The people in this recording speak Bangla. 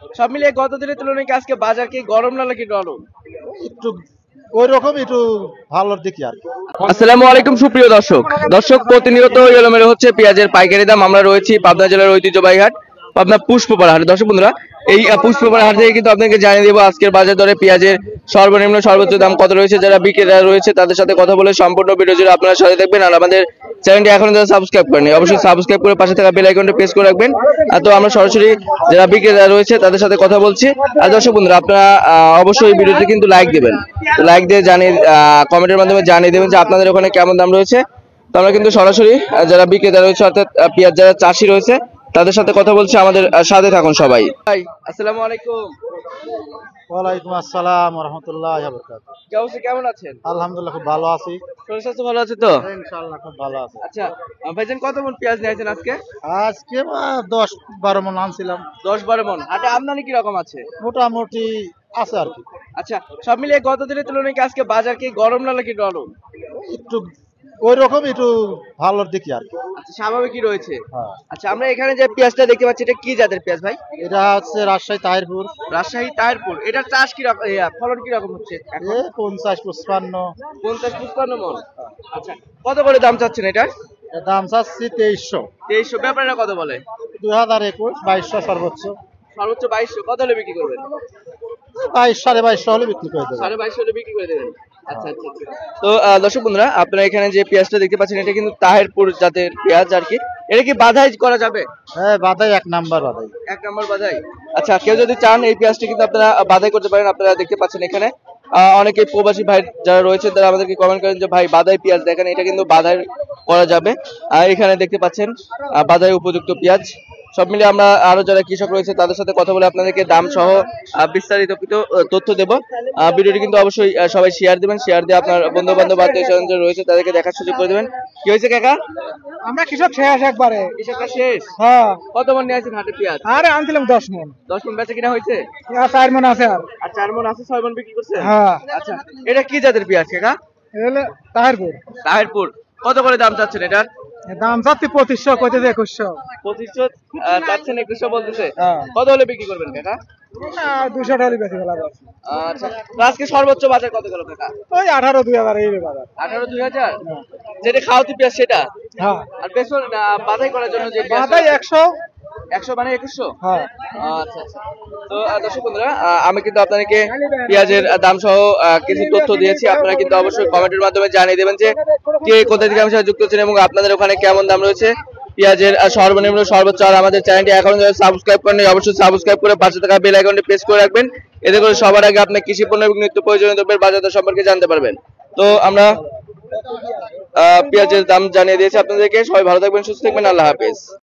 সব মিলিয়ে গত দিনের তুলনায় কি আজকে বাজার কি গরম না নাকি নরম? একটু ওই রকম একটু ভালোর দিকে আর কি। আসসালামু আলাইকুম সুপ্রিয় দর্শক প্রতিনিয়ত এলোমেলো হচ্ছে পেঁয়াজের পাইকারি দাম। আমরা রয়েছি পাবনা জেলার ঐতিহ্যবাহী হাট পাবনা পুষ্পপাড়া হাটে। দর্শক বন্ধুরা, এই পুষ্পপাড়া হাট থেকে কিন্তু আপনাকে জানিয়ে দেবো আজকের বাজার দরে পেঁয়াজের সর্বনিম্ন সর্বোচ্চ দাম কত রয়েছে। যারা বিক্রেতা রয়েছে তাদের সাথে কথা বলে সম্পূর্ণ ভিডিও জুড়ে আপনারা সাথে দেখবেন। আর আমাদের চ্যানেলটি এখনো যারা সাবস্ক্রাইব করেনি অবশ্যই সাবস্ক্রাইব করে পাশে থাকা বেল আইকনটি প্রেস করে রাখবেন। তো আমরা সরাসরি যারা বিক্রেতা রয়েছে তাদের সাথে কথা বলছি। আর দর্শক বন্ধুরা, আপনারা অবশ্যই ভিডিওতে কিন্তু লাইক দেবেন, লাইক দিয়ে জানিয়ে কমেন্টের মাধ্যমে জানিয়ে দেবেন যে আপনাদের ওখানে কেমন দাম রয়েছে। তো আমরা কিন্তু সরাসরি যারা বিক্রেতা রয়েছে অর্থাৎ পেঁয়াজ যারা চাষি রয়েছে তাদের সাথে কথা বলছি। আমাদের সাথে থাকুন সবাই। ভাই আসসালামু আলাইকুম। ওয়ালাইকুম আসসালাম ওয়া রাহমাতুল্লাহি ওয়া বারাকাতুহু। কেমন আছেন? আলহামদুলিল্লাহ খুব ভালো আছি। শরীর স্বাস্থ্য ভালো আছে তো? ইনশাআল্লাহ খুব ভালো আছে। আচ্ছা ভাইজান, কত মন পেঁয়াজ নিয়েছেন আজকে? আজকে 10-12 মণ আনছিলাম। 10-12 মন। হাটে আমদানি কি রকম আছে? মোটামুটি আছে আর কি। আচ্ছা, সব মিলিয়ে গত দিনের তুলনায় কি আজকে বাজার কি গরম না নাকি নরম? একটু ওই রকম একটু ভালোর দিকে আর কি। আচ্ছা, স্বাভাবিকই রয়েছে। হ্যাঁ। আচ্ছা, আমরা এখানে যে পেঁয়াজটা দেখতে পাচ্ছি এটা কি জাতের পেঁয়াজ ভাই? এটা হচ্ছে রাজশাহী তাহিরপুর। রাজশাহী তাহিরপুর। এটার চাষ কি রকম, ফলন কি রকম হচ্ছে এখন? 50-55। 50-55 মন। আচ্ছা, কত করে দাম চাচ্ছেন এটা? এর দাম চাচ্ছি 2300। 2300। ব্যাপারীরা কত বলে? 2021 2200 সর্বোচ্চ। সর্বোচ্চ 2200। কত হলে বিক্রি করবেন? 2200-2250 হলে বিক্রি করে দেবো। 2250 হলে বিক্রি করে দেবেন। আচ্ছা আচ্ছা আচ্ছা। তো দর্শক বন্ধুরা, আপনারা এখানে যে পেঁয়াজটা দেখতে পাচ্ছেন এটা কিন্তু তাহিরপুর জাতের পেঁয়াজ আর কি। এটা কি বাধাই করা যাবে? হ্যাঁ, বাদাই 1 নাম্বার বাদাই। 1 নম্বর বাধাই। আচ্ছা, কেউ যদি চান এই পেঁয়াজটা কিন্তু আপনারা বাধাই করতে পারেন। আপনারা দেখতে পাচ্ছেন এখানে অনেকে প্রবাসী ভাই যারা রয়েছে তারা আমাদেরকে কমেন্ট করেন যে ভাই বাধাই পেঁয়াজ দেখেন, এটা কিন্তু বাধাই করা যাবে। এখানে দেখতে পাচ্ছেন বাধাই উপযুক্ত পেঁয়াজ। সব মিলে আমরা আরো যারা কৃষক রয়েছে তাদের সাথে কথা বলে আপনাদেরকে দাম সহ বিস্তারিত তথ্য দেব। ভিডিওটি কিন্তু অবশ্যই সবাই শেয়ার দিবেন, শেয়ার দিয়ে আপনার বন্ধু বান্ধব আত্মীয়স্বজন যারা রয়েছে তাদেরকে দেখার সুযোগ করে দেবেন। কি হয়েছে কাকা? আমরা কৃষক শেষ একবারে। কৃষকটা শেষ? হ্যাঁ। কত মন নিয়ে আছেন হাটে পেঁয়াজ? আরে আনছিলাম 10 মণ। 10 মন বেচা কিনা হয়েছে? 4 মণ আছে আর। আর 4 মন আছে, 6 মন বিক্রি করছে? হ্যাঁ। আচ্ছা, এটা কি জাতের পেঁয়াজ কাকা? এলে তাহিরপুর। তাহিরপুর। কত করে দাম চাচ্ছেন এটার? দাম চাচ্ছি 2500, কইতেছে 2100। 2500 চাচ্ছেন, 2100 বলতেছে। হ্যাঁ। কত হলে বিক্রি করবেন কাকা? 200 টাকা বেশি গেল। আচ্ছা, তো আজকে সর্বোচ্চ বাজার কত গেল কাকা? ওই 18-2000 এই বাজার। 18-2000। যেটা খাওয়াতি পেঁয়াজ সেটা? হ্যাঁ। আর পেছন বাধাই করার জন্য যে বাদাই 100। 100 মানে 2100? হ্যাঁ। আচ্ছা আচ্ছা। তো দর্শক বন্ধুরা, আমি কিন্তু আপনাদেরকে পেঁয়াজের দাম সহ কিছু তথ্য দিয়েছি। আপনারা কিন্তু অবশ্যই কমেন্টের মাধ্যমে জানিয়ে দেবেন যে কে কোথা থেকে আমার সাথে যুক্ত হচ্ছেন এবং আপনাদের ওখানে কেমন দাম রয়েছে পেঁয়াজের সর্বনিম্ন সর্বোচ্চ। আর আমাদের চ্যানেলটি এখনো যারা সাবস্ক্রাইব করেন অবশ্যই সাবস্ক্রাইব করে পাশে থাকা বেল আইকনটি প্রেস করে রাখবেন। এতে করে সবার আগে আপনি কৃষি পণ্য এবং নিত্য প্রয়োজনীয় দ্রব্যের বাজার দর সম্পর্কে জানতে পারবেন। তো আমরা পেঁয়াজের দাম জানিয়ে দিয়েছি আপনাদেরকে। সবাই ভালো থাকবেন, সুস্থ থাকবেন। আল্লাহ হাফেজ।